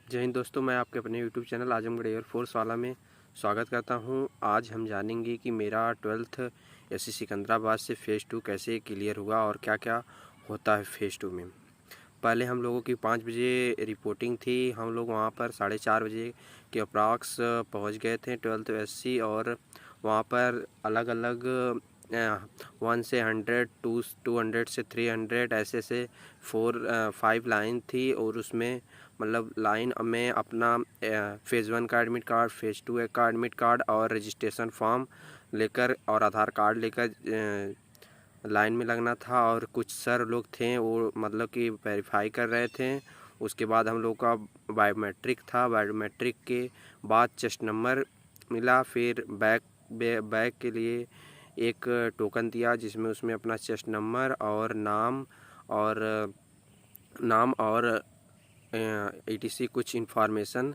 जय हिंद दोस्तों, मैं आपके अपने यूट्यूब चैनल आजमगढ़ एयरफोर्स वाला में स्वागत करता हूं। आज हम जानेंगे कि मेरा 12th एससी सिकंदराबाद से फ़ेज़ 2 कैसे क्लियर हुआ और क्या क्या होता है फ़ेज़ 2 में। पहले हम लोगों की 5 बजे रिपोर्टिंग थी। हम लोग वहां पर 4:30 बजे के अप्रॉक्स पहुंच गए थे 12th एससी, और वहां पर अलग अलग 1 से 100, 200 से 300 ऐसे ऐसे 5 लाइन थी। और उसमें मतलब लाइन में अपना फ़ेज़ 1 का एडमिट कार्ड, फ़ेज़ 2 का एडमिट कार्ड और रजिस्ट्रेशन फॉर्म लेकर और आधार कार्ड लेकर लाइन में लगना था। और कुछ सर लोग थे वो मतलब कि वेरीफाई कर रहे थे। उसके बाद हम लोग का बायोमेट्रिक था। बायोमेट्रिक के बाद चेस्ट नंबर मिला। फिर बैग के लिए एक टोकन दिया जिसमें उसमें अपना चेस्ट नंबर और नाम और etc कुछ इन्फॉर्मेशन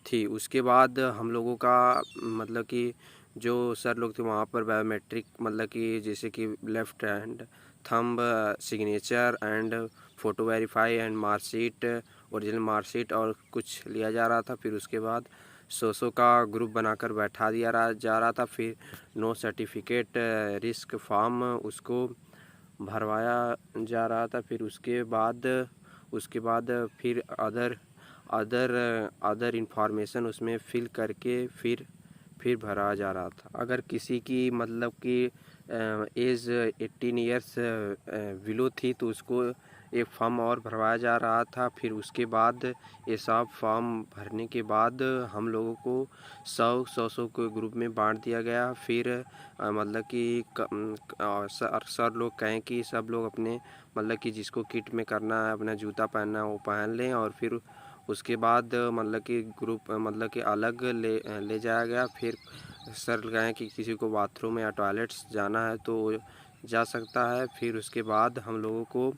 थी। उसके बाद हम लोगों का मतलब कि जो सर लोग थे वहाँ पर बायोमेट्रिक मतलब कि जैसे कि left hand thumb signature and photo verify and marksheet, original marksheet और कुछ लिया जा रहा था। फिर उसके बाद 100 का ग्रुप बनाकर बैठा जा रहा था। फिर नो सर्टिफिकेट रिस्क फॉर्म उसको भरवाया जा रहा था। फिर उसके बाद फिर अदर इंफॉर्मेशन उसमें फिल करके फिर भरा जा रहा था। अगर किसी की मतलब कि एज 18 ईयर्स बिलो थी तो उसको एक फॉर्म और भरवाया जा रहा था। फिर उसके बाद ये सब फॉर्म भरने के बाद हम लोगों को 100 के ग्रुप में बांट दिया गया। फिर मतलब कि सर लोग कहें कि सब लोग अपने मतलब कि जिसको किट में करना है अपना जूता पहनना है वो पहन लें। और फिर उसके बाद मतलब कि ग्रुप मतलब कि अलग ले जाया गया। फिर सर कहें कि किसी को बाथरूम या टॉयलेट्स जाना है तो जा सकता है। फिर उसके बाद हम लोगों को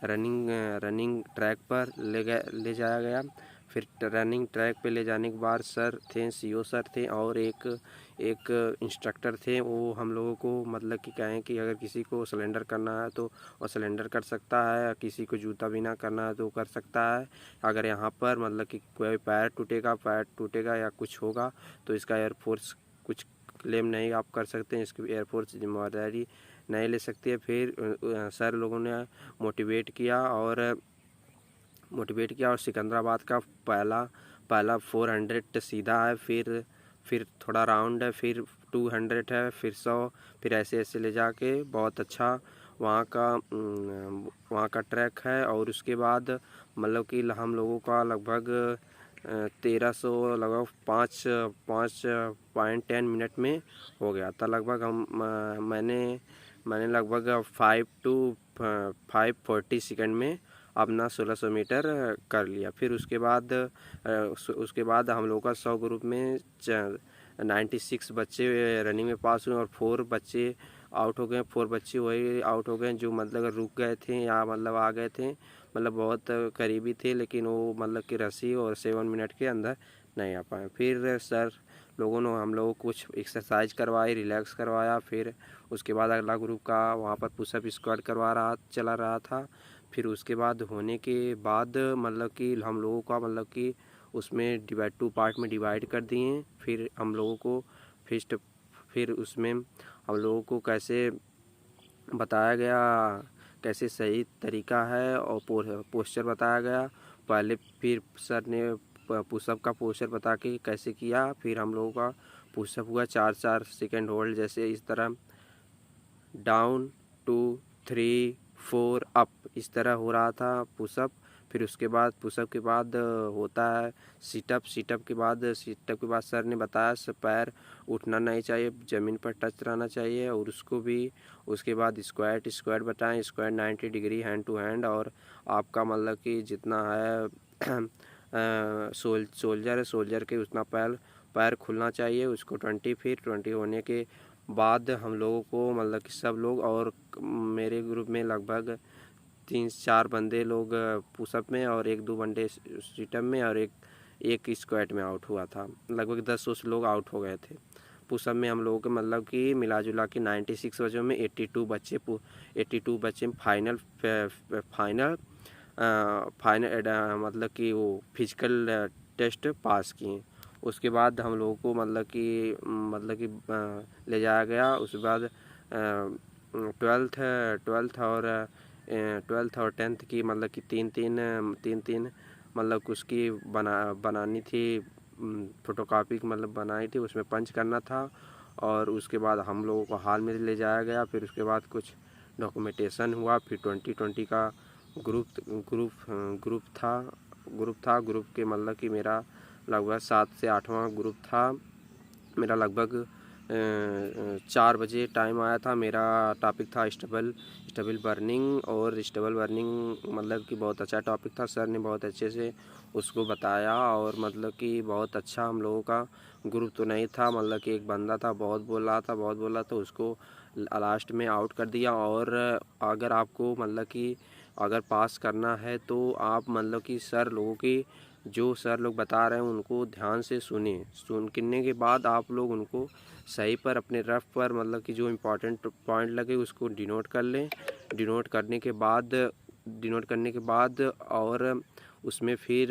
रनिंग ट्रैक पर ले जाया गया। फिर रनिंग ट्रैक पे ले जाने के बाद सर थे, सीओ सर थे और एक इंस्ट्रक्टर थे। वो हम लोगों को मतलब कि कहें कि अगर किसी को सिलेंडर करना है तो वो सिलेंडर कर सकता है, किसी को जूता बिना करना है तो कर सकता है। अगर यहाँ पर मतलब कि कोई पैर टूटेगा या कुछ होगा तो इसका एयरफोर्स कुछ क्लेम नहीं आप कर सकते हैं, इसकी एयरफोर्स जिम्मेदारी नहीं ले सकती है। फिर सर लोगों ने मोटिवेट किया और सिकंदराबाद का पहला 400 सीधा है। फिर थोड़ा राउंड है, फिर 200 है, फिर 100, फिर ऐसे ऐसे ले जाके बहुत अच्छा वहाँ का ट्रैक है। और उसके बाद मतलब कि हम लोगों का लगभग 1300 लगभग 5.10 मिनट में हो गया था। लगभग मैंने लगभग 540 सेकंड में अपना 1600 मीटर कर लिया। फिर उसके बाद हम लोग का 100 ग्रुप में 96 बच्चे रनिंग में पास हुए और 4 बच्चे आउट हो गए। 4 बच्चे वही आउट हो गए जो मतलब रुक गए थे या मतलब आ गए थे, मतलब बहुत करीबी थे, लेकिन वो मतलब कि रस्सी और 7 मिनट के अंदर नहीं आ पाए। फिर सर लोगों ने हम लोगों को कुछ एक्सरसाइज करवाई, रिलैक्स करवाया। फिर उसके बाद अगला ग्रुप का वहाँ पर पुशअप स्क्वाट चला रहा था। फिर उसके बाद होने के बाद मतलब कि हम लोगों का मतलब कि उसमें 2 पार्ट में डिवाइड कर दिए। फिर हम लोगों को फिर उसमें हम लोगों को कैसे बताया गया, कैसे सही तरीका है और पोस्चर बताया गया पहले। फिर सर ने पुशअप का पोस्चर बता के कैसे किया। फिर हम लोगों का पुशअप हुआ 4 सेकेंड होल्ड, जैसे इस तरह डाउन 2 3 4 अप, इस तरह हो रहा था पुशअप। फिर उसके बाद पुशअप के बाद होता है सीटअप के बाद सर ने बताया पैर उठना नहीं चाहिए, ज़मीन पर टच रहना चाहिए। और उसके बाद स्क्वाट बताएं, squat 90 degree hand to hand. और आपका मतलब कि जितना है सोल्जर के उतना पैर खुलना चाहिए उसको 20 फीट। 20 होने के बाद हम लोगों को मतलब कि सब लोग और मेरे ग्रुप में लगभग 3-4 बंदे लोग पुशअप में और 1-2 बंदे सिटअप में और एक स्क्वाट में आउट हुआ था। लगभग 10 लोग आउट हो गए थे। पुशअप में हम लोगों के मतलब कि मिला जुला के 96 बच्चों में 82 बच्चे फाइनल मतलब कि वो फिजिकल टेस्ट पास किए। उसके बाद हम लोगों को मतलब कि ले जाया गया। उसके बाद 12th और 10th की मतलब कि तीन मतलब उसकी बनानी थी, फ़ोटोकॉपी मतलब बनाई थी, उसमें पंच करना था। और उसके बाद हम लोगों को हॉल में ले जाया गया। फिर उसके बाद कुछ डॉक्यूमेंटेशन हुआ। फिर 2020 का ग्रुप था। ग्रुप के मतलब कि मेरा लगभग 7 से 8वां ग्रुप था। मेरा लगभग 4 बजे टाइम आया था। मेरा टॉपिक था स्टेबल बर्निंग। और स्टेबल बर्निंग मतलब कि बहुत अच्छा टॉपिक था। सर ने बहुत अच्छे से उसको बताया और मतलब कि बहुत अच्छा हम लोगों का ग्रुप तो नहीं था। मतलब कि एक बंदा था बहुत बोल रहा था, उसको लास्ट में आउट कर दिया। और अगर आपको मतलब कि अगर पास करना है तो आप मतलब कि जो सर लोग बता रहे हैं उनको ध्यान से सुनने के बाद आप लोग उनको सही पर अपने रफ पर मतलब कि जो इम्पोर्टेंट पॉइंट लगे उसको डिनोट कर लें। डिनोट करने के बाद और उसमें फिर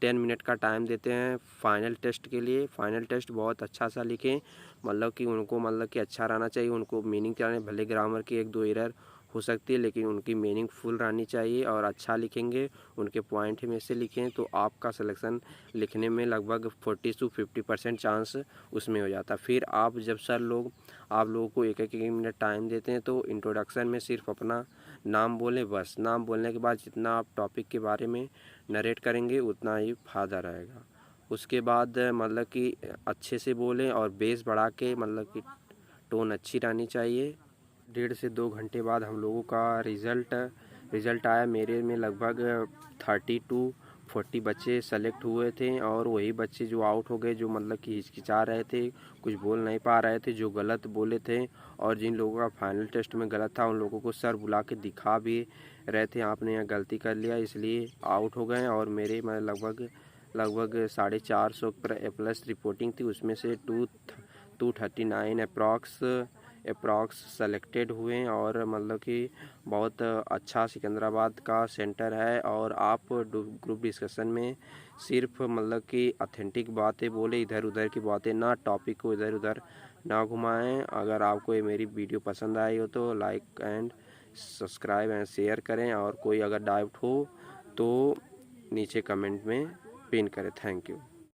10 मिनट का टाइम देते हैं फाइनल टेस्ट के लिए। फाइनल टेस्ट बहुत अच्छा सा लिखें, मतलब कि उनको मतलब कि अच्छा रहना चाहिए। उनको मीनिंग क्या है, भले ग्रामर की 1-2 एरर हो सकती है लेकिन उनकी मीनिंग फुल रहनी चाहिए। और अच्छा लिखेंगे, उनके पॉइंट में से लिखें तो आपका सिलेक्शन लिखने में लगभग 40 से 50% चांस उसमें हो जाता है। फिर आप जब आप लोगों को एक मिनट टाइम देते हैं तो इंट्रोडक्शन में सिर्फ अपना नाम बोलें बस। नाम बोलने के बाद जितना आप टॉपिक के बारे में नरेट करेंगे उतना ही फ़ायदा रहेगा। उसके बाद मतलब कि अच्छे से बोलें और बेस बढ़ा के मतलब कि टोन अच्छी रहनी चाहिए। 1.5 से 2 घंटे बाद हम लोगों का रिज़ल्ट आया। मेरे में लगभग 30 to 40 बच्चे सेलेक्ट हुए थे। और वही बच्चे जो आउट हो गए, जो मतलब कि हिचकिचा रहे थे, कुछ बोल नहीं पा रहे थे, जो गलत बोले थे और जिन लोगों का फाइनल टेस्ट में गलत था उन लोगों को सर बुला के दिखा भी रहे थे आपने यहाँ गलती कर लिया इसलिए आउट हो गए। और मेरे में लगभग 450 प्लस रिपोर्टिंग थी, उसमें से 239 अप्रॉक्स सेलेक्टेड हुए। और मतलब कि बहुत अच्छा सिकंदराबाद का सेंटर है। और आप ग्रुप डिस्कशन में सिर्फ मतलब कि ऑथेंटिक बातें बोले, इधर उधर की बातें ना, टॉपिक को इधर उधर ना घुमाएं। अगर आपको ये मेरी वीडियो पसंद आई हो तो like and subscribe and share करें। और कोई अगर डाउट हो तो नीचे कमेंट में पिन करें। Thank you.